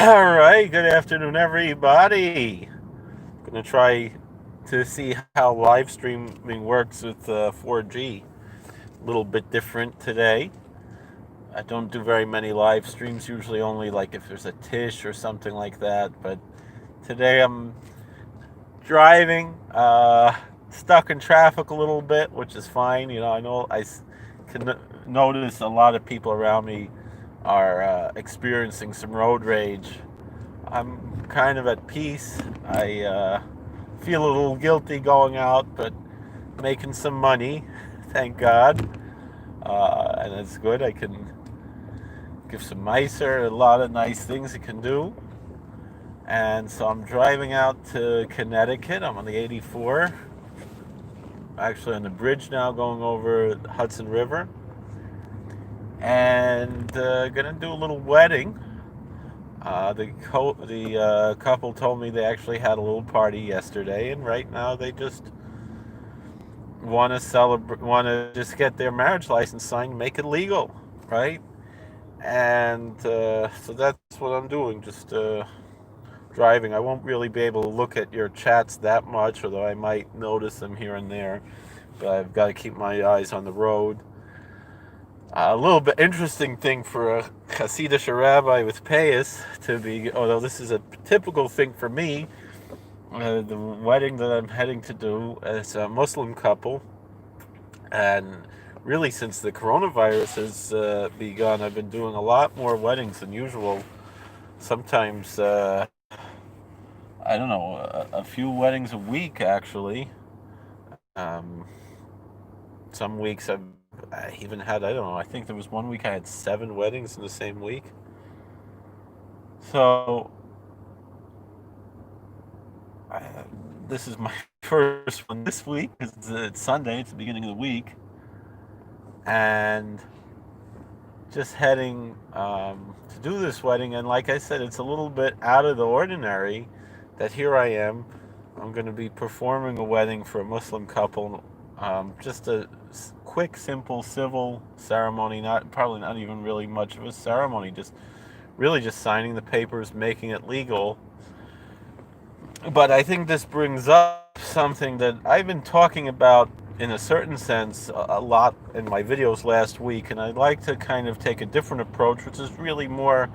All right, good afternoon, everybody. Gonna try to see how live streaming works with 4G. A little bit different today. I don't do very many live streams, usually only like if there's a Tish or something like that. But today I'm driving, stuck in traffic a little bit, which is fine. I know can notice a lot of people around me are experiencing some road rage. I'm kind of at peace. I feel a little guilty going out, but making some money, thank God. And it's good. I can give some nicer, a lot of nice things it can do. And so I'm driving out to Connecticut. I'm on the 84, actually on the bridge now, going over the Hudson River, and gonna do a little wedding. The couple told me they actually had a little party yesterday, and right now they just want to celebrate, want to just get their marriage license signed, make it legal, right? And so that's what I'm doing, just driving. I won't really be able to look at your chats that much, although I might notice them here and there. But I've got to keep my eyes on the road. A little bit interesting thing for a Hasidic rabbi with payas to be, although this is a typical thing for me. The wedding that I'm heading to do is a Muslim couple, and really since the coronavirus has begun, I've been doing a lot more weddings than usual. Sometimes, I don't know, a few weddings a week actually. Um, some weeks I even had, I don't know, I think there was one week I had 7 weddings in the same week. So uh, this is my first one this week. It's Sunday, it's the beginning of the week, and just heading to do this wedding. And like I said, it's a little bit out of the ordinary that here I am. I'm going to be performing a wedding for a Muslim couple. Just a quick, simple, civil ceremony. Probably not even really much of a ceremony. Just really just signing the papers, making it legal. But I think this brings up something that I've been talking about in a certain sense a lot in my videos last week, and I'd like to kind of take a different approach, which is really more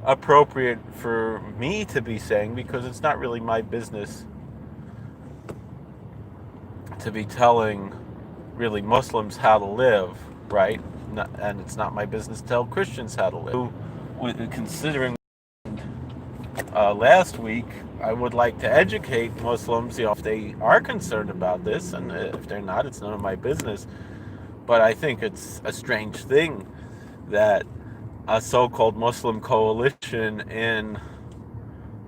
appropriate for me to be saying, because it's not really my business to be telling really Muslims how to live, right? And it's not my business to tell Christians how to live. Considering last week, I would like to educate Muslims, if they are concerned about this, and if they're not, it's none of my business. But I think it's a strange thing that a so-called Muslim coalition in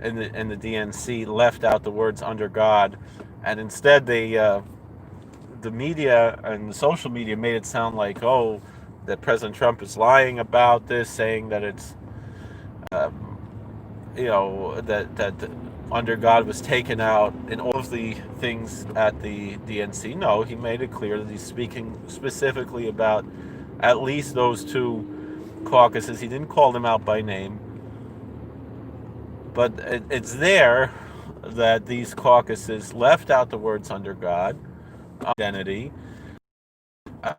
the DNC left out the words "under God," and instead the media and the social media made it sound like, oh, that President Trump is lying about this, saying that it's um, that under God was taken out in all of the things at the DNC. No, he made it clear that he's speaking specifically about at least those two caucuses. He didn't call them out by name, but it's there that these caucuses left out the words under God, identity,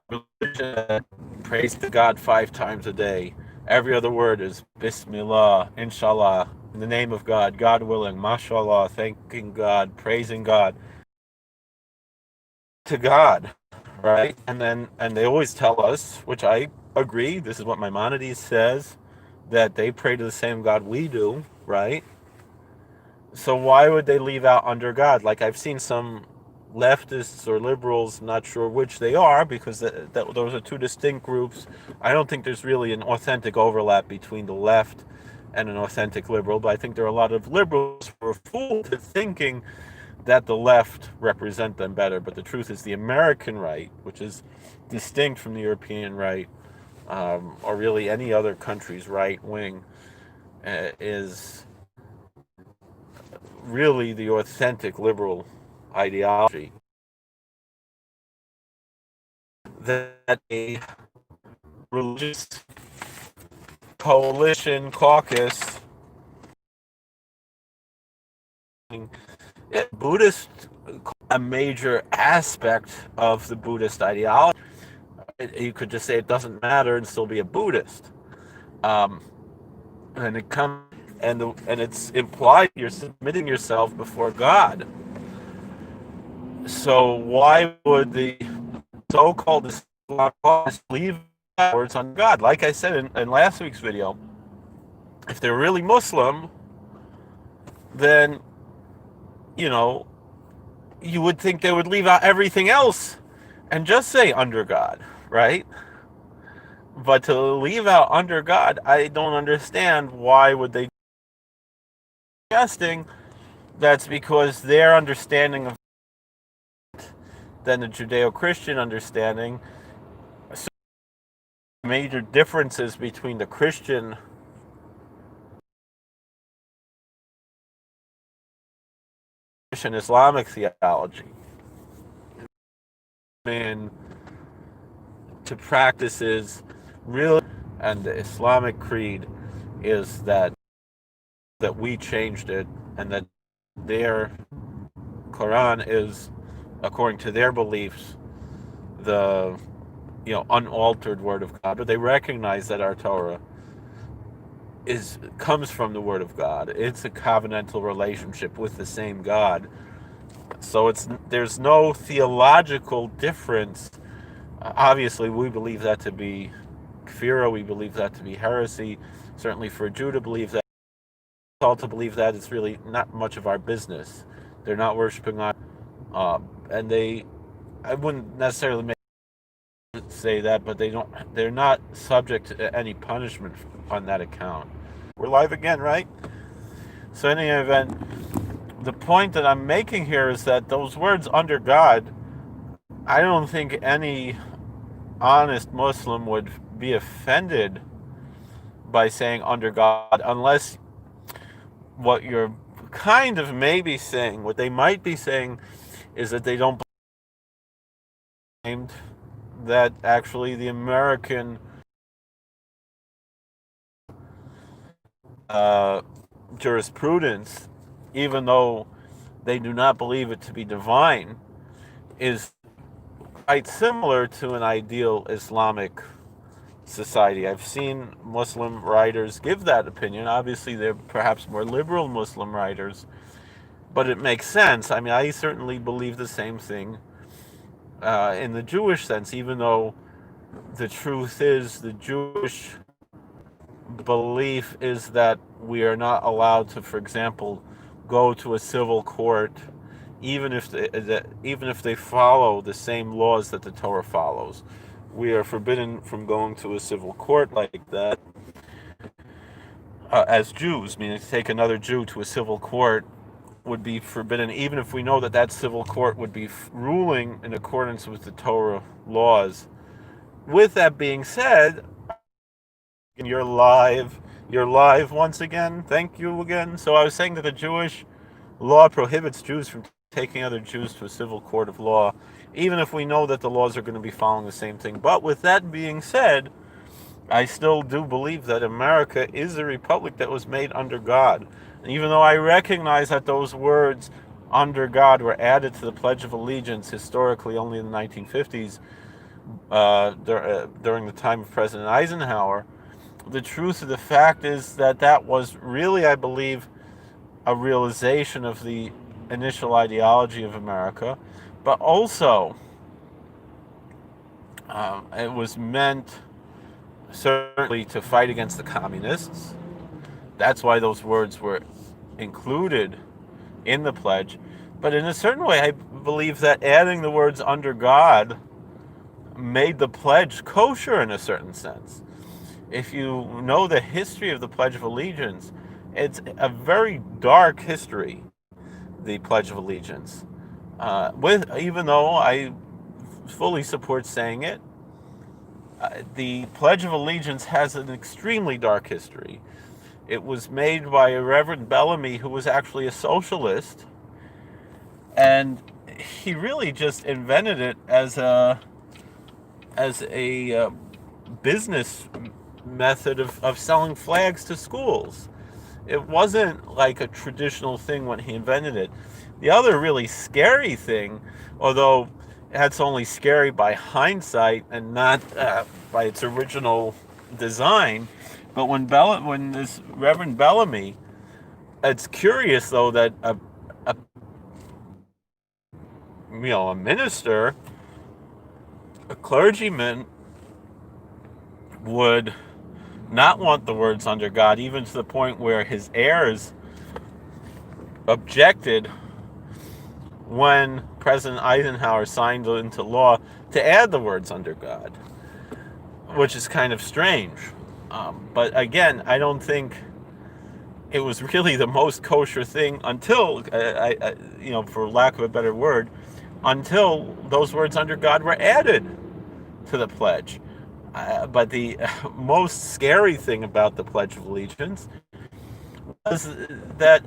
religion, praise to God 5 times a day. Every other word is Bismillah, Inshallah, in the name of God, God willing, Mashallah, thanking God, praising God, to God, right? And they always tell us, which I agree, this is what Maimonides says, that they pray to the same God we do, right? So why would they leave out under God? Like I've seen some leftists or liberals, not sure which they are, because those are two distinct groups. I don't think there's really an authentic overlap between the left and an authentic liberal, but I think there are a lot of liberals who are fooled into thinking that the left represent them better. But the truth is the American right, which is distinct from the European right, or really any other country's right wing, is really the authentic liberal ideology. That a religious coalition caucus Buddhist, a major aspect of the Buddhist ideology. You could just say it doesn't matter and still be a Buddhist. Um, and it comes and it's implied you're submitting yourself before God. So why would the so-called Islamists leave words on God? Like I said in last week's video, if they're really Muslim, then you know you would think they would leave out everything else and just say under God, right? But to leave out under God, I don't understand why would they. Suggesting that's because their understanding of than the Judeo-Christian understanding, so major differences between the Christian and Islamic theology and to practices really, and the Islamic creed is that we changed it, and that their Quran is, according to their beliefs, the unaltered word of God. But they recognize that our Torah comes from the word of God. It's a covenantal relationship with the same God. So there's no theological difference. Obviously, we believe that to be kfira. We believe that to be heresy. Certainly, for a Jew to believe that, all to believe that, it's really not much of our business. They're not worshiping God, and I wouldn't necessarily say that, but they're not subject to any punishment on that account. We're live again, right? So in any event, the point that I'm making here is that those words under God, I don't think any honest Muslim would be offended by saying under God, unless what you're kind of maybe saying, what they might be saying, is that they don't believe that actually the American jurisprudence, even though they do not believe it to be divine, is quite similar to an ideal Islamic society. I've seen Muslim writers give that opinion. Obviously, they're perhaps more liberal Muslim writers, but it makes sense. I mean, I certainly believe the same thing in the Jewish sense, even though the truth is the Jewish belief is that we are not allowed to, for example, go to a civil court, even if they follow the same laws that the Torah follows. We are forbidden from going to a civil court like that as Jews. Meaning, to take another Jew to a civil court would be forbidden, even if we know that that civil court would be ruling in accordance with the Torah laws. With that being said, you're live once again. Thank you again. So I was saying that the Jewish law prohibits Jews from taking other Jews to a civil court of law, even if we know that the laws are going to be following the same thing. But with that being said, I still do believe that America is a republic that was made under God. And even though I recognize that those words under God were added to the Pledge of Allegiance historically only in the 1950s, during the time of President Eisenhower, the truth of the fact is that that was really, I believe, a realization of the initial ideology of America, but also it was meant certainly to fight against the communists. That's why those words were included in the pledge. But in a certain way, I believe that adding the words under God made the pledge kosher in a certain sense. If you know the history of the Pledge of Allegiance, it's a very dark history, the Pledge of Allegiance. Even though I fully support saying it, the Pledge of Allegiance has an extremely dark history. It was made by a Reverend Bellamy, who was actually a socialist, and he really just invented it as a business method of selling flags to schools. It wasn't like a traditional thing when he invented it. The other really scary thing, although that's only scary by hindsight and not by its original design, but when this Reverend Bellamy, it's curious though that a a minister, a clergyman, would not want the words under God, even to the point where his heirs objected when President Eisenhower signed into law to add the words under God, which is kind of strange. But again, I don't think it was really the most kosher thing until, for lack of a better word, until those words under God were added to the pledge. But the most scary thing about the Pledge of Allegiance was that,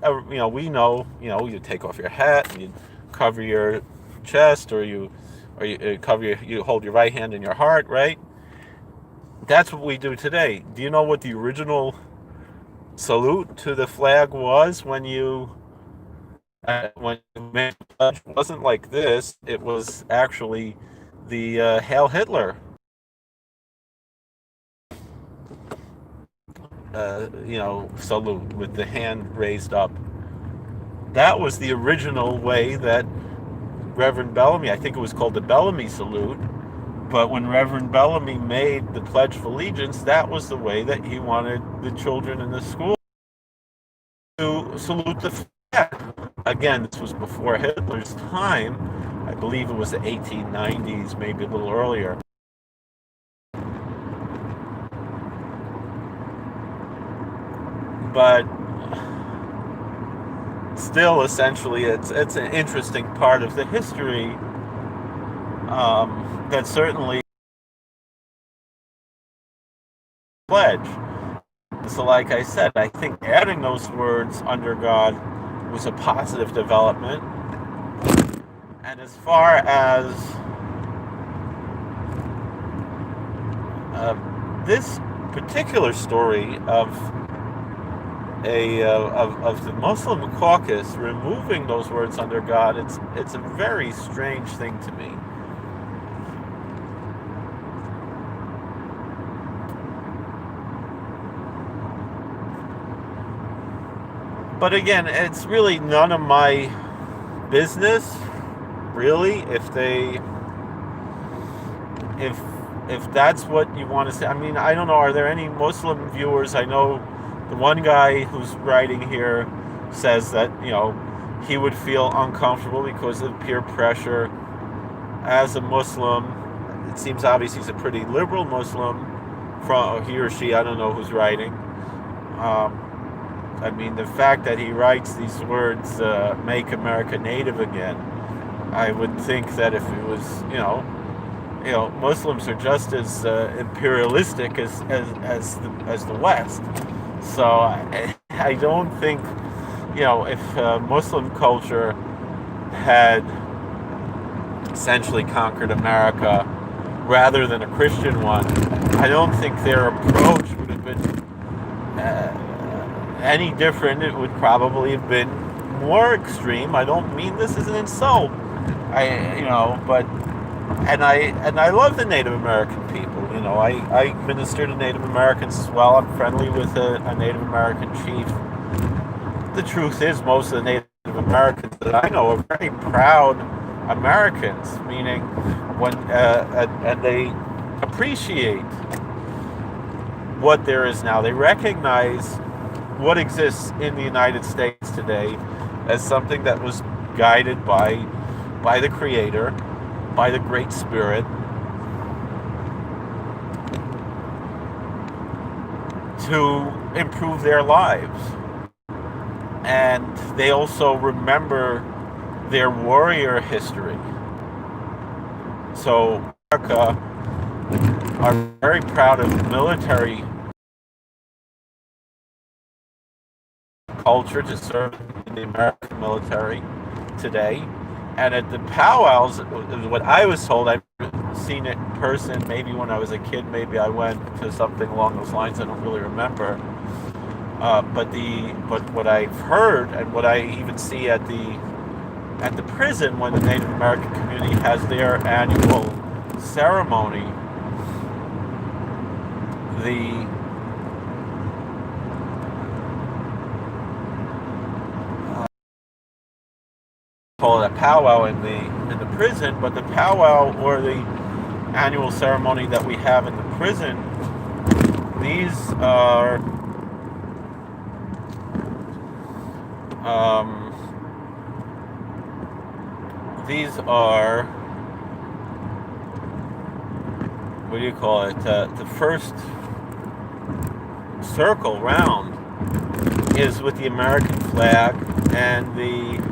we know, you take off your hat and you cover your chest, or you hold your right hand in your heart, right? That's what we do today. Do you know what the original salute to the flag was when you made the pledge? It wasn't like this. It was actually the Hail Hitler salute with the hand raised up. That was the original way that Reverend Bellamy, I think it was called the Bellamy salute, but when Reverend Bellamy made the Pledge of Allegiance, that was the way that he wanted the children in the school to salute the flag. Again, this was before Hitler's time. I believe it was the 1890s, maybe a little earlier. But still, essentially, it's an interesting part of the history that certainly pledge. So, like I said, I think adding those words under God was a positive development. And as far as this particular story of the Muslim caucus removing those words under God, it's a very strange thing to me. But again, it's really none of my business, really, if that's what you want to say. I mean, I don't know, are there any Muslim viewers? I know the one guy who's writing here says that, he would feel uncomfortable because of peer pressure as a Muslim. It seems obvious he's a pretty liberal Muslim, he or she, I don't know who's writing. I mean, the fact that he writes these words, make America native again, I would think that if it was, Muslims are just as imperialistic as the West. So I don't think, if Muslim culture had essentially conquered America rather than a Christian one, I don't think their approach would have been any different. It would probably have been more extreme. I don't mean this as an insult. And I love the Native American people. I minister to Native Americans as well. I'm friendly with a Native American chief. The truth is, most of the Native Americans that I know are very proud Americans, meaning and they appreciate what there is now. They recognize what exists in the United States today as something that was guided by the Creator, by the Great Spirit, to improve their lives. And they also remember their warrior history. So America are very proud of military culture, to serve in the American military today. And at the powwows, what I was told, I've seen it in person, maybe when I was a kid, maybe I went to something along those lines, I don't really remember. But what I've heard and what I even see at the prison when the Native American community has their annual ceremony, the call it a powwow in the prison, but the powwow or the annual ceremony that we have in the prison, these are um, what do you call it? The first circle round is with the American flag and the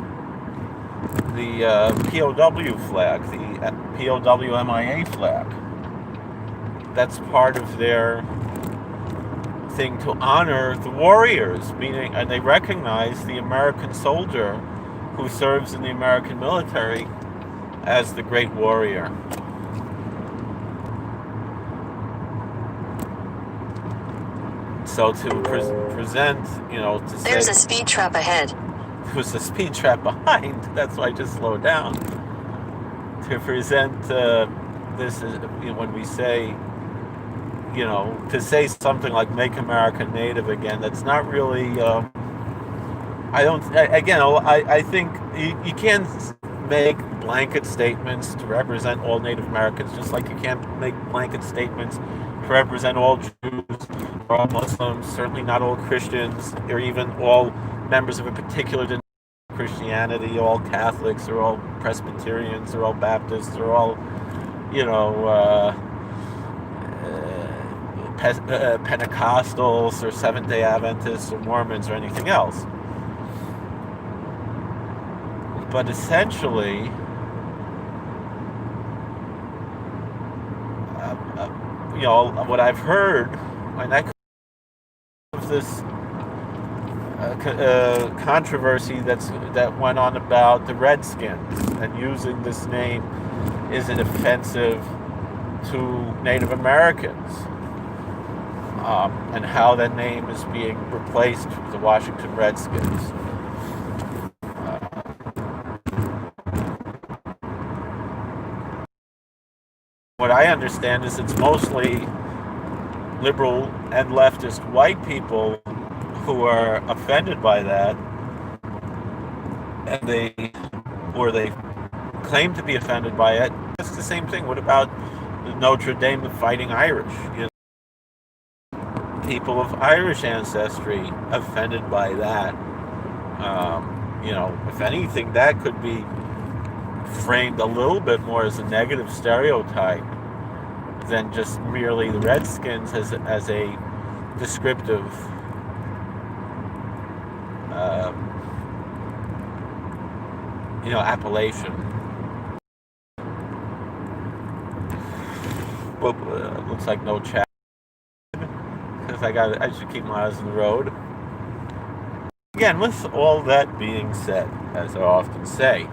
POW flag, the POW MIA flag. That's part of their thing to honor the warriors, meaning, and they recognize the American soldier who serves in the American military as the great warrior. So to present, to say there's a speed trap ahead. There's a speed trap behind. That's why I just slowed down. To present this, when we say, to say something like "Make America Native Again," that's not really. I think you can't make blanket statements to represent all Native Americans, just like you can't make blanket statements to represent all Jews or all Muslims, certainly not all Christians, or even all members of a particular denomination, Christianity, all Catholics, or all Presbyterians, or all Baptists, or all, Pentecostals, or Seventh-day Adventists, or Mormons, or anything else. But essentially, what I've heard, and that of this controversy that went on about the Redskins and using this name is it offensive to Native Americans, and how that name is being replaced with the Washington Redskins. What I understand is it's mostly liberal and leftist white people who are offended by that, and they claim to be offended by it. It's the same thing. What about the Notre Dame Fighting Irish? People of Irish ancestry offended by that. If anything, that could be framed a little bit more as a negative stereotype than just merely the Redskins as a descriptive appellation. Well, looks like no chat because I should keep my eyes on the road. Again, with all that being said, as I often say,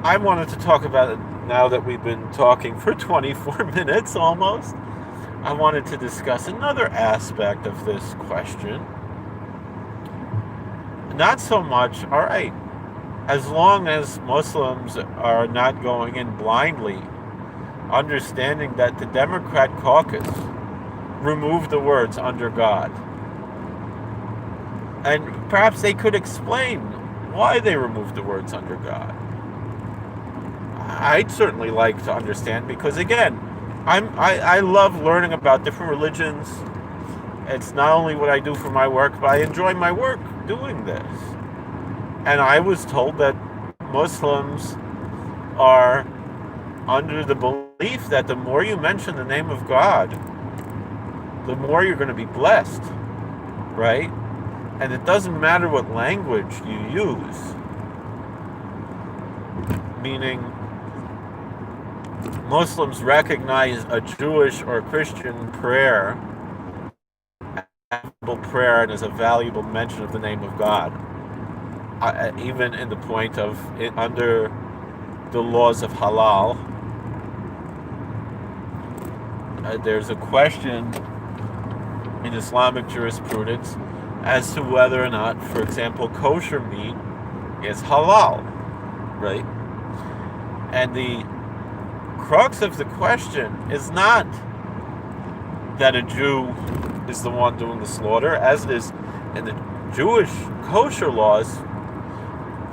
I wanted to talk about it now that we've been talking for 24 minutes almost. I wanted to discuss another aspect of this question. Not so much, all right, as long as Muslims are not going in blindly, understanding that the Democrat caucus removed the words "under God." And perhaps they could explain why they removed the words "under God." I'd certainly like to understand, because again, I love learning about different religions. It's not only what I do for my work, but I enjoy my work doing this. And I was told that Muslims are under the belief that the more you mention the name of God, the more you're going to be blessed, right? And it doesn't matter what language you use. Meaning, Muslims recognize a Jewish or Christian prayer and as a valuable mention of the name of God, even in the point of under the laws of halal. there's a question in Islamic jurisprudence as to whether or not, for example, kosher meat is halal, right? And the crux of the question is not that a Jew is the one doing the slaughter, as it is in the Jewish kosher laws.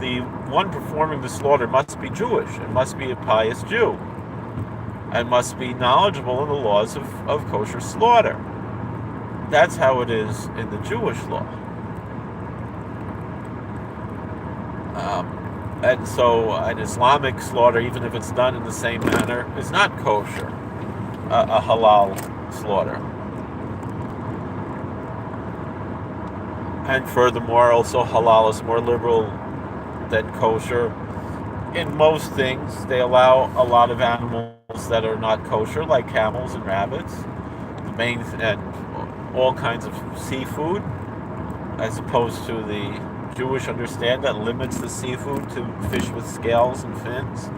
The one performing the slaughter must be Jewish, and must be a pious Jew, and must be knowledgeable in the laws of kosher slaughter. That's how it is in the Jewish law. And so an Islamic slaughter, even if it's done in the same manner, is not kosher, a halal slaughter. And furthermore, also halal is more liberal than kosher. In most things, they allow a lot of animals that are not kosher, like camels and rabbits, and all kinds of seafood, as opposed to the Jewish understand that limits the seafood to fish with scales and fins,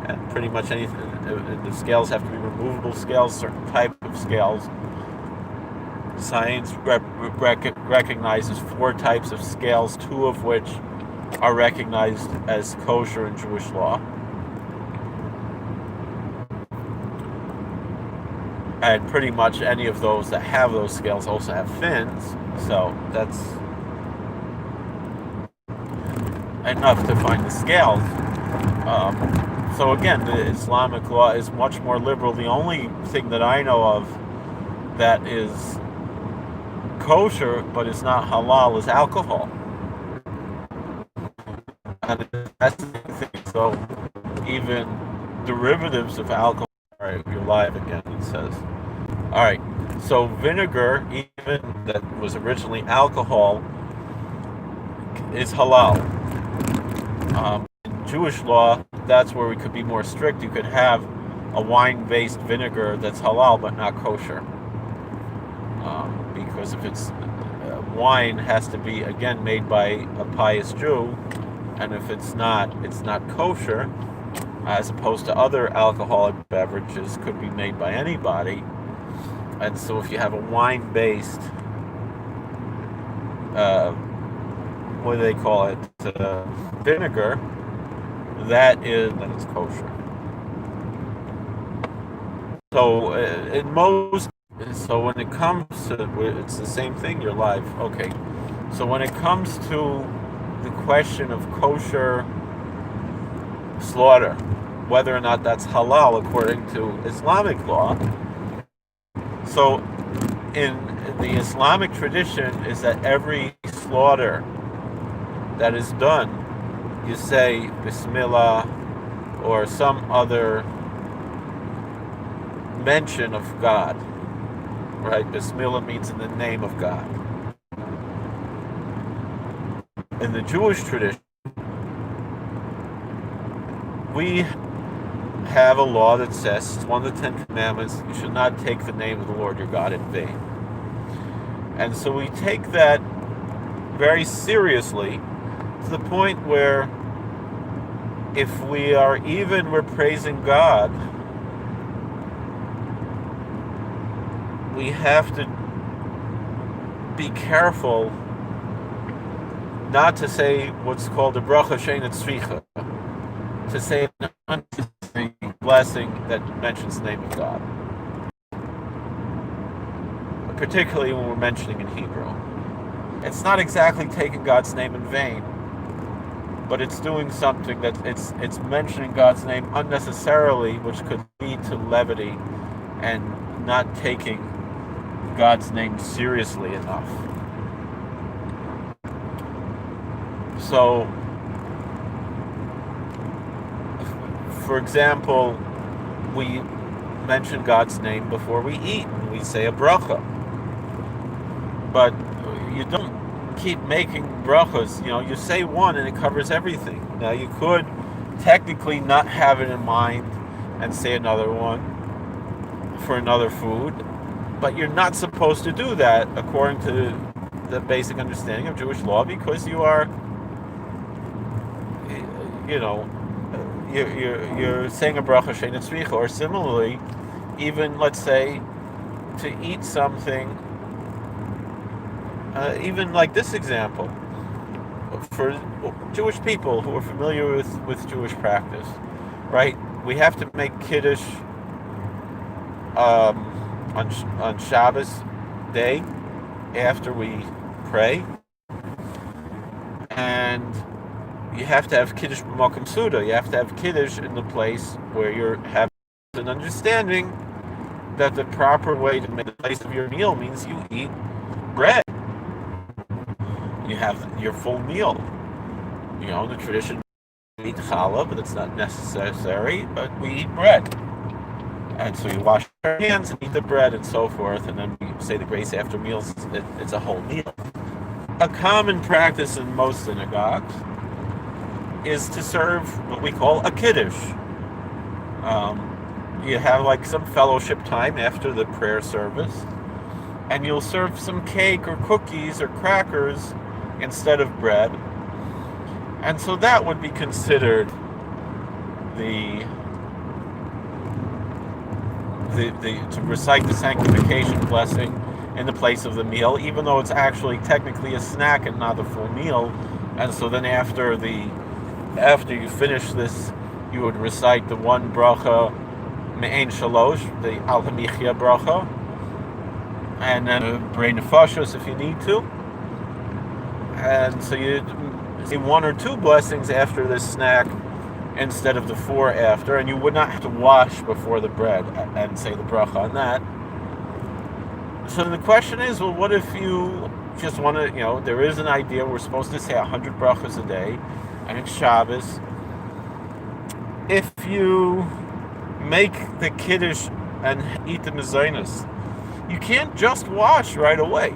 and pretty much anything. The scales have to be removable scales, certain type of scales. Science recognizes 4 types of scales, 2 of which are recognized as kosher in Jewish law. And pretty much any of those that have those scales also have fins. So that's enough to find the scales. So again, the Islamic law is much more liberal. The only thing that I know of that is kosher but is not halal is alcohol. And that's the thing. So even derivatives of alcohol. All right, you're live again, it says. All right, so vinegar, even that was originally alcohol, is halal. In Jewish law, that's where we could be more strict. You could have a wine-based vinegar that's halal but not kosher. Because if it's wine, has to be again made by a pious Jew, and if it's not kosher, as opposed to other alcoholic beverages could be made by anybody. And so if you have a wine-based what do they call it, vinegar, then it's kosher. So when it comes to, it's the same thing, you're live. Okay. So when it comes to the question of kosher slaughter, whether or not that's halal according to Islamic law, so in the Islamic tradition is that every slaughter that is done, you say Bismillah or some other mention of God, right? Bismillah means in the name of God. In the Jewish tradition, we have a law that says, it's one of the 10 Commandments, you should not take the name of the Lord your God in vain. And so we take that very seriously, to the point where if we're praising God, we have to be careful not to say what's called a bracha she'eina tzricha, to say an unnecessary blessing that mentions the name of God, particularly when we're mentioning in Hebrew. It's not exactly taking God's name in vain, but it's doing something that it's mentioning God's name unnecessarily, which could lead to levity and not taking God's name seriously enough. So, for example, we mention God's name before we eat, and we say a bracha. But you don't keep making brachas. You say one and it covers everything. Now, you could technically not have it in mind and say another one for another food, but you're not supposed to do that according to the basic understanding of Jewish law, because you are, you're saying a bracha she'eina tzricha. Or similarly, even let's say to eat something, even like this example, for Jewish people who are familiar with Jewish practice, right? We have to make Kiddush on Shabbos day after we pray, and you have to have Kiddush b'makom suda. You have to have Kiddush in the place where you're having an understanding that the proper way to make the place of your meal means you eat bread. You have your full meal. The tradition, we eat challah, but it's not necessary, but we eat bread. And so you wash our hands and eat the bread and so forth, and then we say the grace after meals. It's a whole meal. A common practice in most synagogues is to serve what we call a kiddush. You have like some fellowship time after the prayer service, and you'll serve some cake or cookies or crackers instead of bread. And so that would be considered to recite the sanctification blessing in the place of the meal, even though it's actually technically a snack and not a full meal. And so then after you finish this, you would recite the one bracha me'ein shalosh, the al hamichya bracha, and then b'rei nefashos if you need to. And so you say one or two blessings after this snack instead of the four after, and you would not have to wash before the bread and say the bracha on that. So the question is, well, what if you just want to, there is an idea we're supposed to say 100 brachas a day, and it's Shabbos. If you make the kiddush and eat the mezainos, you can't just wash right away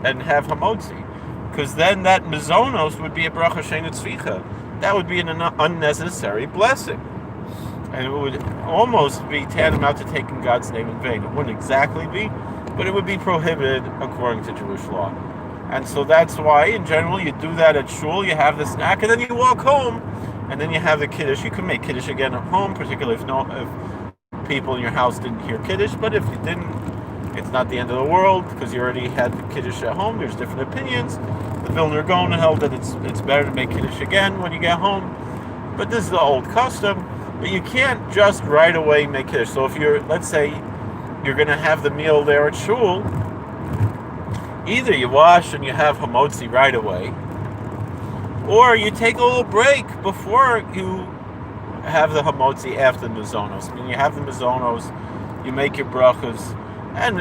and have hamotzi, because then that mezonos would be a bracha she'eina tzricha. That would be an unnecessary blessing, and it would almost be tantamount to taking God's name in vain. It wouldn't exactly be, but it would be prohibited according to Jewish law. And so that's why, in general, you do that at shul. You have the snack, and then you walk home, and then you have the kiddush. You can make kiddush again at home, particularly if people in your house didn't hear kiddush. But if you didn't, it's not the end of the world, because you already had the kiddush at home. There's different opinions. The Vilner Gaon held that it's better to make kiddush again when you get home. But this is the old custom. But you can't just right away make kiddush. So if let's say you're going to have the meal there at shul, either you wash and you have hamotzi right away, or you take a little break before you have the hamotzi after the mezonos. I mean, you have the mezonos, you make your brachas, and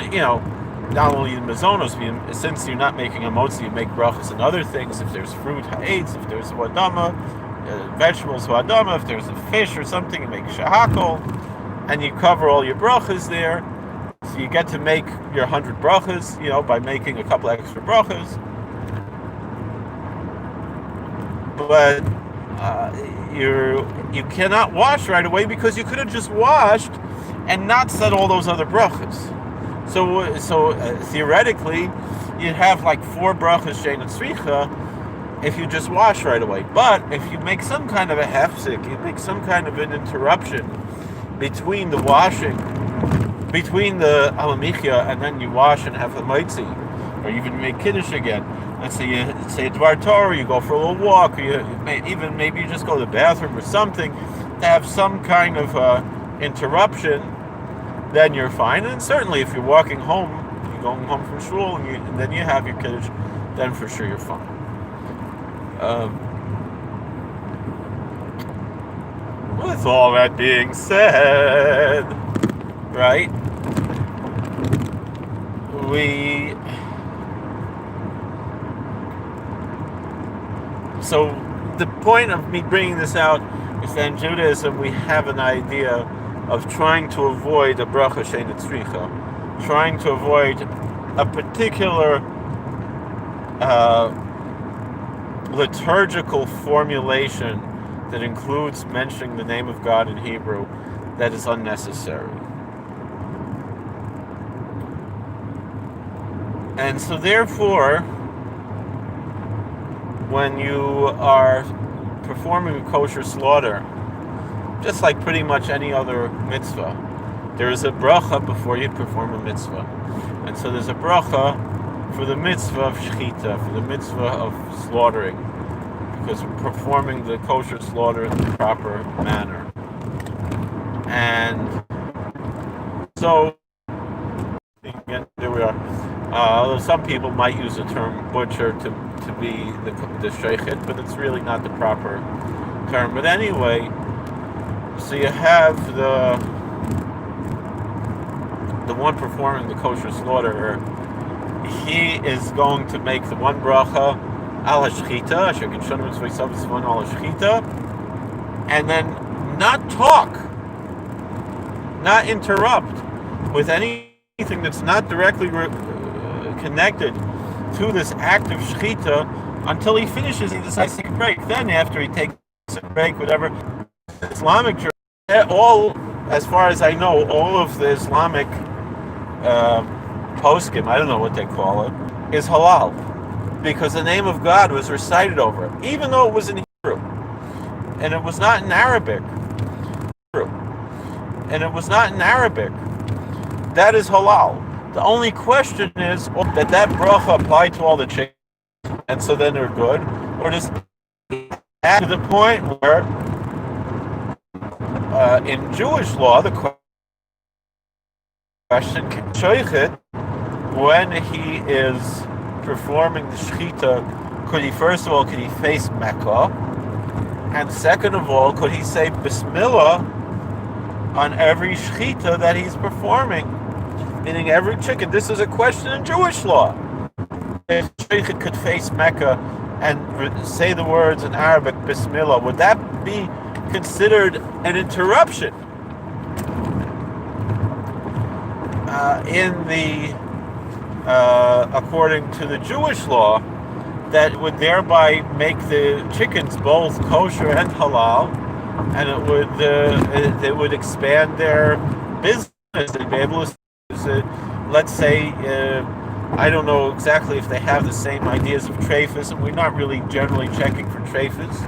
not only the mezonos, since you're not making hamotzi, you make brachas and other things. If there's fruit, ha'etz, if there's huadama, vegetables, huadama, if there's a fish or something, you make shahakol, and you cover all your brachas there. So you get to make your 100 brachas, by making a couple extra brachas. But you cannot wash right away, because you could have just washed and not said all those other brachas. So theoretically, you'd have like 4 brachas she'eina tzricha if you just wash right away. But if you make some kind of a hefsek, you make some kind of an interruption between the washing, between the alamichya, and then you wash and have the maitzi, or even make kiddush again. Let's say you say Dvar Torah, you go for a little walk, or maybe you just go to the bathroom or something, to have some kind of interruption, then you're fine. And certainly if you're walking home, you're going home from shul, and then you have your kiddush, then for sure you're fine. With all that being said, right, so the point of me bringing this out is that in Judaism we have an idea of trying to avoid a bracha she'eina tzricha, trying to avoid a particular liturgical formulation that includes mentioning the name of God in Hebrew that is unnecessary. And so therefore, when you are performing a kosher slaughter, just like pretty much any other mitzvah, there is a bracha before you perform a mitzvah. And so there's a bracha for the mitzvah of shechita, for the mitzvah of slaughtering, because we're performing the kosher slaughter in the proper manner. And so, again, there we are. Some people might use the term butcher to be the shechet, but it's really not the proper term. But anyway, so you have the one performing the kosher slaughter. He is going to make the one bracha al hashchita, asher kinshanu mitzvah yisav al hashchita, and then not talk, not interrupt with anything that's not directly connected to this act of shechita until he finishes. He decides to take a break. Then, after he takes a break, whatever, Islamic, all, as far as I know, all of the Islamic poskim, I don't know what they call it, is halal, because the name of God was recited over it, even though it was in Hebrew, and it was not in Arabic. That is halal. The only question is that bracha applied to all the chickens, and so then they're good, or does add to the point where in Jewish law the question can shochet when he is performing the shechita, could he face Mecca, and second of all, could he say Bismillah on every shechita that he's performing, meaning every chicken? This is a question in Jewish law. If shechet could face Mecca and say the words in Arabic Bismillah, would that be considered an interruption according to the Jewish law, that would thereby make the chickens both kosher and halal, and it would expand their business. They'd be able to, let's say, I don't know exactly if they have the same ideas of treifas, and we're not really generally checking for treifas,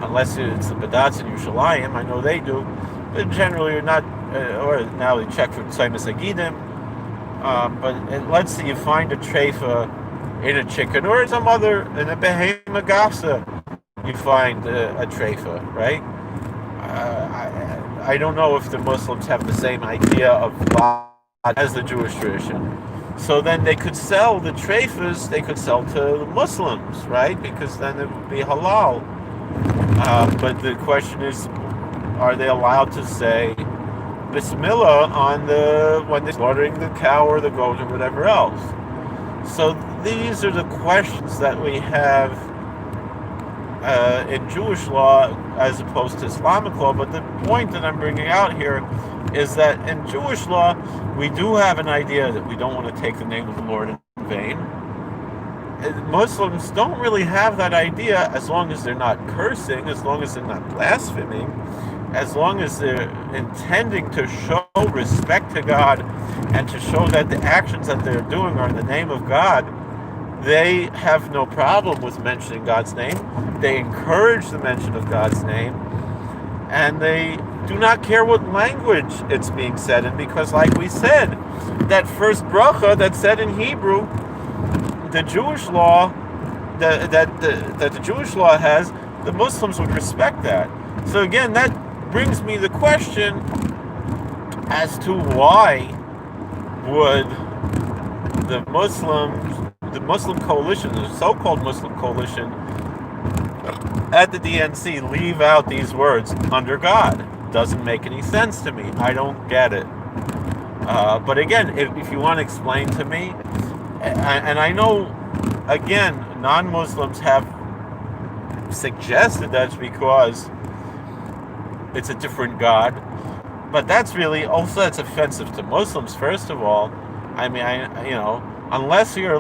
unless it's the Badatz in Yerushalayim. I know they do, but generally you're not, or now they check for Tzaimas Agidim. But let's say you find a treifa in a chicken, or in a behema gasa, you find a treifa, right? I don't know if the Muslims have the same idea of God as the Jewish tradition. So then they could sell the treifas, they could sell to the Muslims, right? Because then it would be halal. But the question is, are they allowed to say Bismillah when they're slaughtering the cow or the goat or whatever else? So these are the questions that we have in Jewish law as opposed to Islamic law. But the point that I'm bringing out here is that in Jewish law, we do have an idea that we don't want to take the name of the Lord in vain. Muslims don't really have that idea, as long as they're not cursing, as long as they're not blaspheming, as long as they're intending to show respect to God and to show that the actions that they're doing are in the name of God. They have no problem with mentioning God's name. They encourage the mention of God's name, and they do not care what language it's being said in, because, like we said, that first bracha that's said in Hebrew, the Jewish law that the Jewish law has, the Muslims would respect that. So again, that brings me the question as to why would the Muslim coalition, the so-called Muslim coalition at the DNC, leave out these words under God. Doesn't make any sense to me. I don't get it. But again, if you want to explain to me, and I know, again, non-Muslims have suggested that's because it's a different God, but that's offensive to Muslims, first of all. I mean, unless you're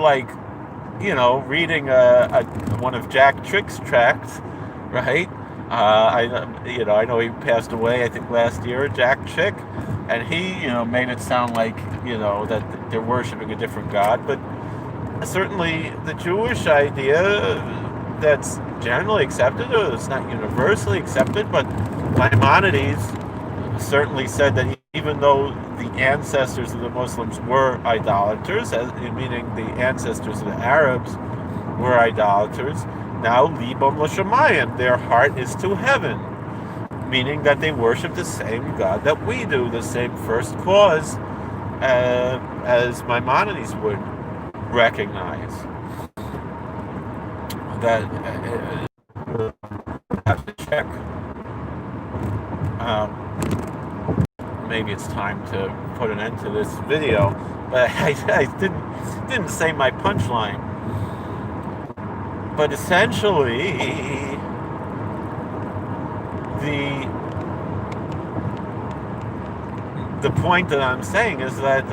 reading one of Jack Trick's tracts, right? I know he passed away, I think, last year, Jack Chick, and he, made it sound like, that they're worshiping a different God. But certainly the Jewish idea that's generally accepted, or it's not universally accepted, but Maimonides certainly said that even though the ancestors of the Muslims were idolaters, meaning the ancestors of the Arabs were idolaters. Now, libam l'shamayim, their heart is to heaven, meaning that they worship the same God that we do, the same first cause as Maimonides would recognize. That have to check. Maybe it's time to put an end to this video, but I didn't say my punchline. But essentially, the point that I'm saying is that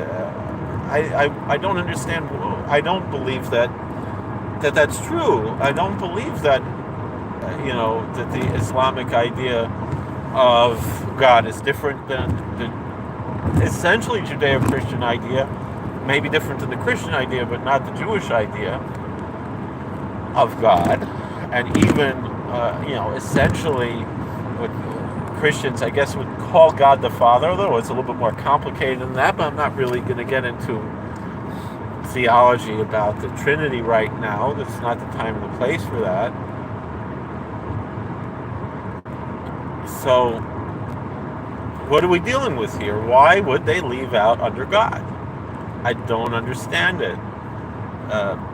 I don't understand. I don't believe that's true. I don't believe that that the Islamic idea of God is different than the essentially Judeo-Christian idea, maybe different than the Christian idea, but not the Jewish idea of God. And even essentially what Christians, I guess, would call God the Father, although it's a little bit more complicated than that, but I'm not really going to get into theology about the Trinity right now. That's not the time and the place for that. So, what are we dealing with here? Why would they leave out under God? I don't understand it.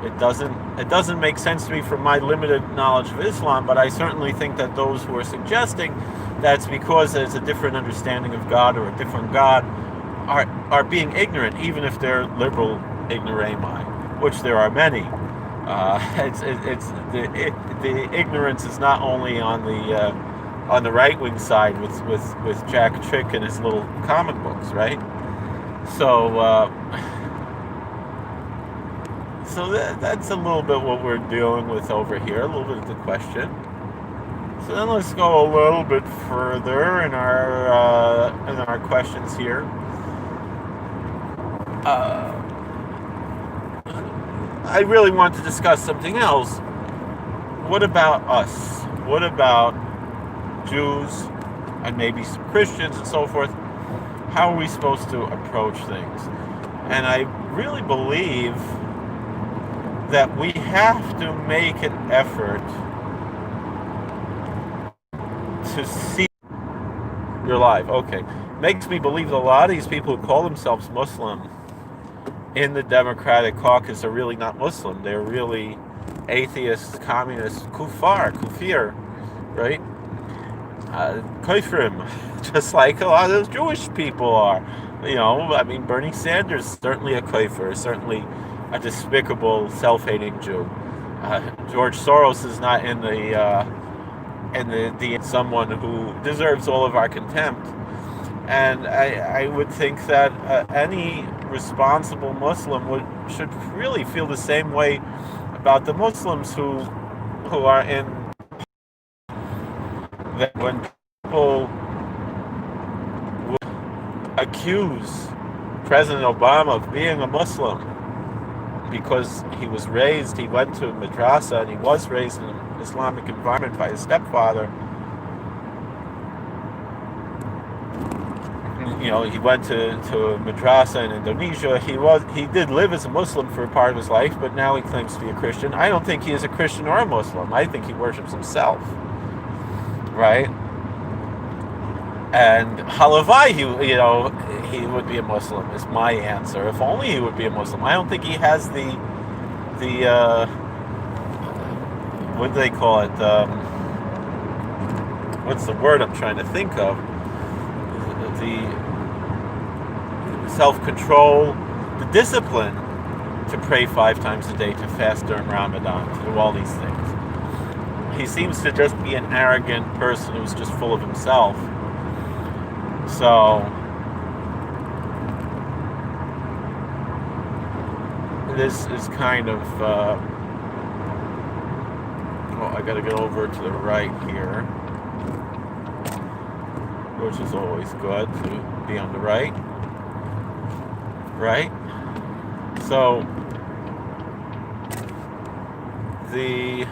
It doesn't make sense to me from my limited knowledge of Islam, but I certainly think that those who are suggesting that's because there's a different understanding of God or a different God are being ignorant, even if they're liberal ignoramus, which there are many. The ignorance is not only on the right-wing side with Jack Trick and his little comic books, right? So that's a little bit what we're dealing with over here, a little bit of the question. So then let's go a little bit further in our questions here. I really want to discuss something else. What about us? What about Jews and maybe some Christians and so forth? How are we supposed to approach things? And I really believe that we have to make an effort to see. You're live. Okay. Makes me believe that a lot of these people who call themselves Muslim in the Democratic caucus are really not Muslim. They're really atheists, communists, kufir, right? Kafrim, just like a lot of those Jewish people are. Bernie Sanders is certainly a kafir, certainly a despicable, self-hating Jew. George Soros is not in the someone who deserves all of our contempt. And I would think that any responsible Muslim should really feel the same way about the Muslims who are in. That when people would accuse President Obama of being a Muslim because he went to madrasa and he was raised in an Islamic environment by his stepfather. He went to madrasa in Indonesia. He did live as a Muslim for a part of his life, but now he claims to be a Christian. I don't think he is a Christian or a Muslim. I think he worships himself. Right? And halavai, he would be a Muslim is my answer. If only he would be a Muslim. I don't think he has the what do they call it? What's the word I'm trying to think of? The self-control, the discipline to pray 5 times a day, to fast during Ramadan, to do all these things. He seems to just be an arrogant person who's just full of himself. So this is kind of I gotta get over to the right here, which is always good to be on the right. So the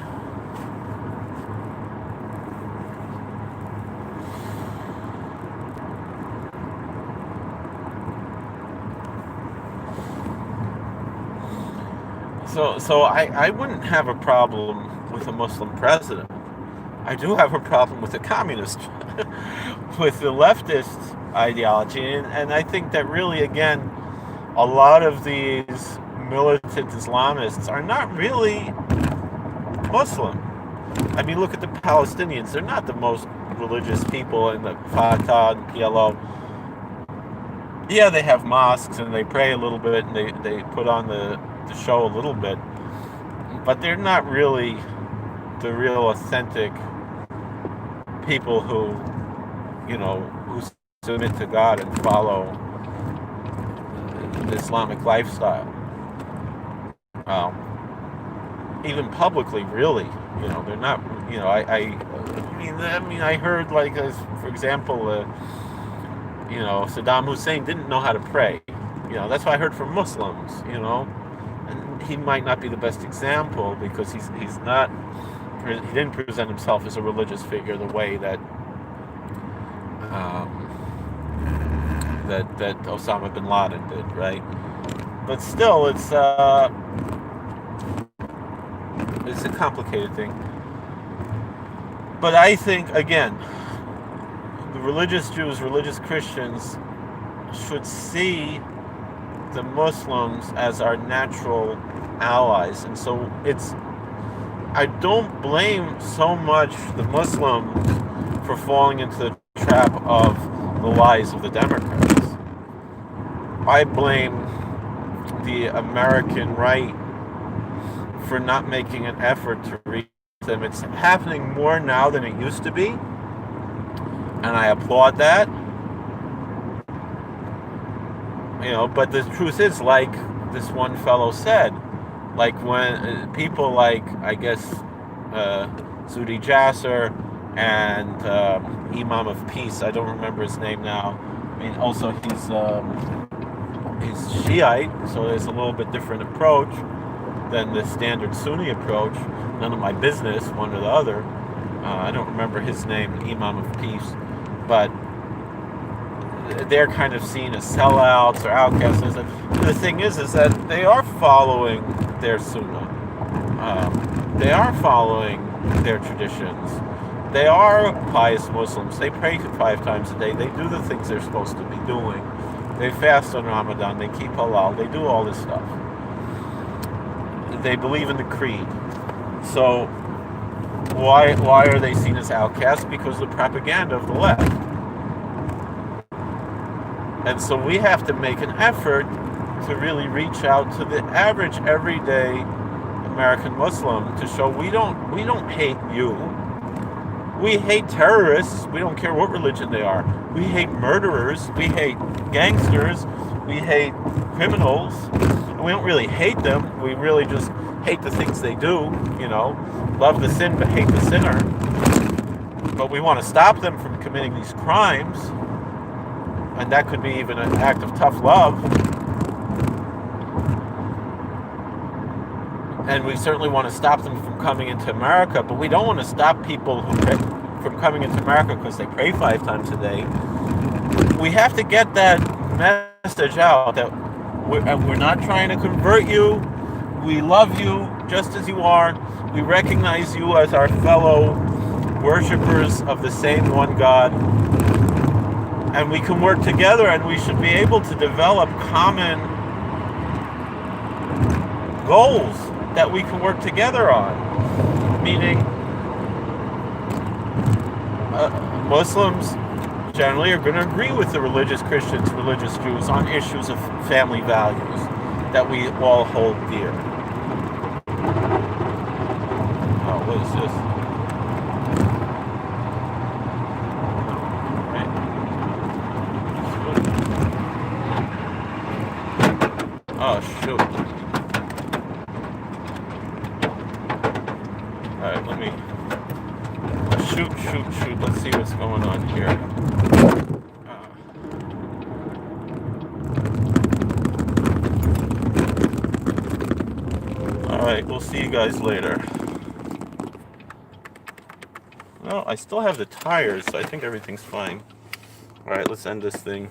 So I wouldn't have a problem with a Muslim president. I do have a problem with the communist, with the leftist ideology, and I think that really, again, a lot of these militant Islamists are not really Muslim. I mean, look at the Palestinians. They're not the most religious people in the Fatah and PLO. Yeah, they have mosques and they pray a little bit and they put on the show a little bit, but they're not really the real authentic people who submit to God and follow the Islamic lifestyle. Even publicly, really, they're not. I heard, like, as for example, Saddam Hussein didn't know how to pray. That's what I heard from Muslims. And he might not be the best example because he didn't present himself as a religious figure the way that that Osama bin Laden did, right? But still, it's a complicated thing. But I think, again, the religious Jews, religious Christians should see the Muslims as our natural allies. And so I don't blame so much the Muslims for falling into the trap of the lies of the Democrats. I blame the American right for not making an effort to reach them. It's happening more now than it used to be, and I applaud that. But the truth is, like this one fellow said, like when people like, I guess, Zuhdi Jasser and Imam of Peace, I don't remember his name now. I mean, also he's Shiite, so there's a little bit different approach than the standard Sunni approach. None of my business, one or the other. I don't remember his name, Imam of Peace, but they're kind of seen as sellouts or outcasts. And the thing is that they are following their Sunnah. They are following their traditions. They are pious Muslims. They pray 5 times a day. They do the things they're supposed to be doing. They fast on Ramadan. They keep halal. They do all this stuff. They believe in the creed. So why are they seen as outcasts? Because of the propaganda of the left. And so we have to make an effort to really reach out to the average, everyday American Muslim to show we don't hate you. We hate terrorists. We don't care what religion they are. We hate murderers. We hate gangsters. We hate criminals. And we don't really hate them. We really just hate the things they do. Love the sin but hate the sinner. But we want to stop them from committing these crimes. And that could be even an act of tough love. And we certainly want to stop them from coming into America, but we don't want to stop people from coming into America because they pray 5 times a day. We have to get that message out that we're not trying to convert you. We love you just as you are. We recognize you as our fellow worshipers of the same one God. And we can work together, and we should be able to develop common goals that we can work together on. Meaning, Muslims generally are going to agree with the religious Christians, religious Jews on issues of family values that we all hold dear. Oh, what is this? Oh, shoot. Alright, let me... Shoot. Let's see what's going on here. Alright, we'll see you guys later. Well, I still have the tires, so I think everything's fine. Alright, let's end this thing.